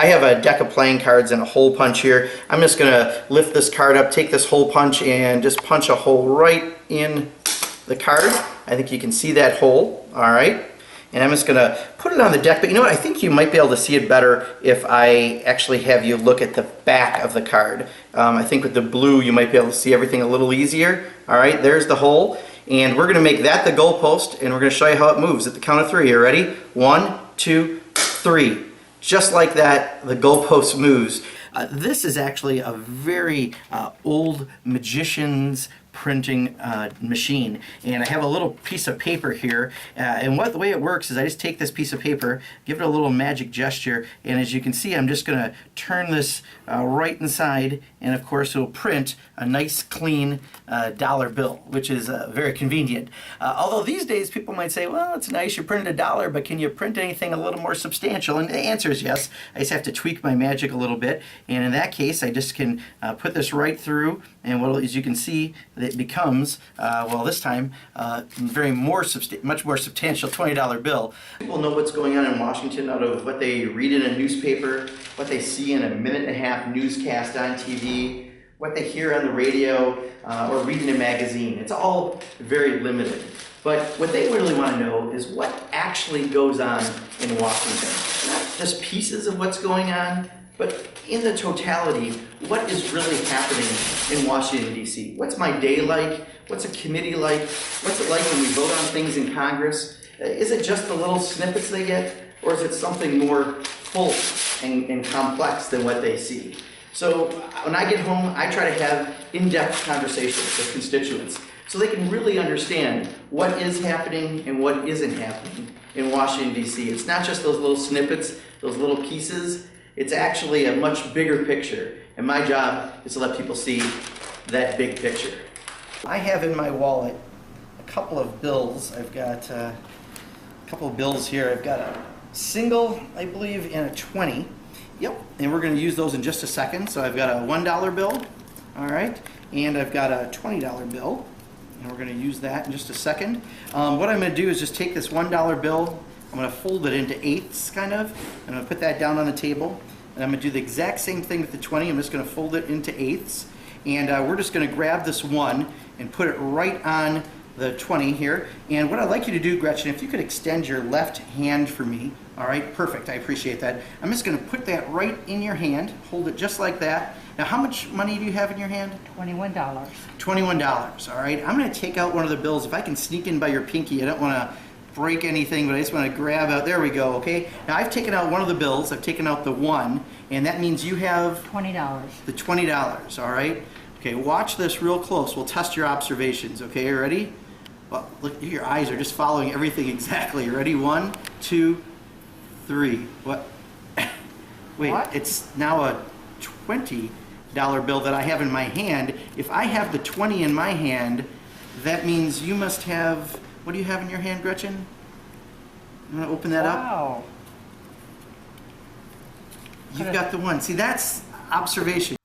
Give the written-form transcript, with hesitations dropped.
I have a deck of playing cards and a hole punch here. I'm just going to lift this card up, take this hole punch, and just punch a hole right in the card. I think you can see that hole, all right? And I'm just going to put it on the deck, but you know what? I think you might be able to see it better if I actually have you look at the back of the card. I think with the blue you might be able to see everything a little easier. All right, there's the hole. And we're going to make that the goalpost, and we're going to show you how it moves at the count of 3. You ready? 1, 2, 3. Just like that, the goalpost moves. This is actually a very old magician's printing machine, and I have a little piece of paper here, and the way it works is I just take this piece of paper, give it a little magic gesture, and as you can see I'm just going to turn this right inside, and of course it will print a nice clean dollar bill, which is very convenient. Although these days people might say, well, it's nice you printed $1, but can you print anything a little more substantial? And the answer is yes. I just have to tweak my magic a little bit, and in that case I just can put this right through, and as you can see, it becomes, well, this time, much more substantial $20 bill. People know what's going on in Washington out of what they read in a newspaper, what they see in a minute-and-a-half newscast on TV, what they hear on the radio, or read in a magazine. It's all very limited. But what they really want to know is what actually goes on in Washington. Not just pieces of what's going on, but in the totality, what is really happening in Washington, D.C.? What's my day like? What's a committee like? What's it like when we vote on things in Congress? Is it just the little snippets they get, or is it something more full and complex than what they see? So when I get home, I try to have in-depth conversations with constituents so they can really understand what is happening and what isn't happening in Washington, D.C. It's not just those little snippets, those little pieces. It's actually a much bigger picture, and my job is to let people see that big picture. I have in my wallet a couple of bills. I've got a couple of bills here. I've got a single, I believe, and a 20. Yep, and we're going to use those in just a second. So I've got a $1 bill, all right, and I've got a $20 bill, and we're going to use that in just a second. What I'm going to do is just take this $1 bill, I'm going to fold it into eighths, kind of. I'm going to put that down on the table. And I'm going to do the exact same thing with the 20. I'm just going to fold it into eighths. And we're just going to grab this 1 and put it right on the 20 here. And what I'd like you to do, Gretchen, if you could extend your left hand for me. All right, perfect. I appreciate that. I'm just going to put that right in your hand. Hold it just like that. Now, how much money do you have in your hand? $21. $21. All right. I'm going to take out one of the bills. If I can sneak in by your pinky, I don't want to break anything, but I just want to grab out. There we go. Okay. Now I've taken out one of the bills. I've taken out the 1, and that means you have $20. the $20. All right. Okay. Watch this real close. We'll test your observations. Okay. You ready? Well, look. Your eyes are just following everything exactly. You ready? 1, 2, 3. What? Wait. What? It's now a $20 bill that I have in my hand. If I have the 20 in my hand, that means you must have. What do you have in your hand, Gretchen? I'm going to open that up. Wow. You've got the 1. See, that's observation.